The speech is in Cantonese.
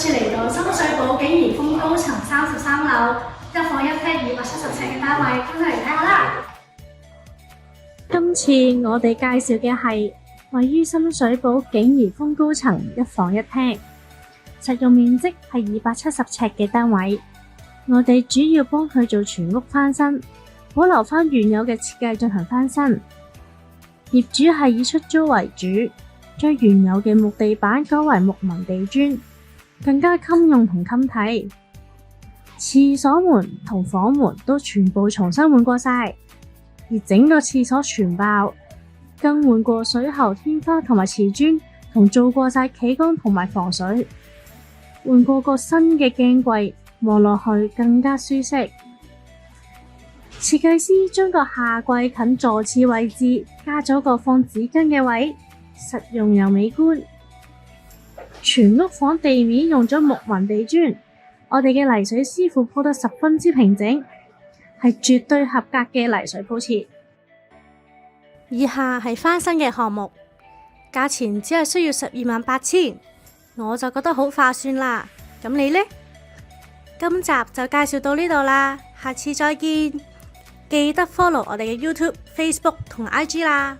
次嚟到深水埗景怡峰高層33樓，一房一廳270尺嘅單位，跟佢嚟睇下啦。今次我哋介紹嘅係位於深水埗景怡峰高層一房一廳，實用面積係270尺嘅單位。我哋主要幫佢做全屋翻新，保留翻原有嘅設計進行翻新。業主係以出租為主，將原有嘅木地板改為木紋地磚，更加襟用同襟睇。廁所門同房門都全部重新換過晒，而整個廁所全爆，更換過水喉、天花同埋瓷磚，同做過晒企缸同埋防水，換過個新嘅鏡櫃，望落去更加舒適。設計師將個下櫃近坐廁位置加咗個放紙巾嘅位，實用又美觀。全屋房地面用咗木紋地磚，我哋嘅泥水師傅鋪得十分之平整，係絕對合格嘅泥水鋪設。以下係翻新嘅項目，價錢只係需要128000，我就覺得好划算啦。咁你呢？今集就介紹到呢度啦，下次再見。記得 follow 我哋嘅 YouTube、Facebook 同 IG 啦。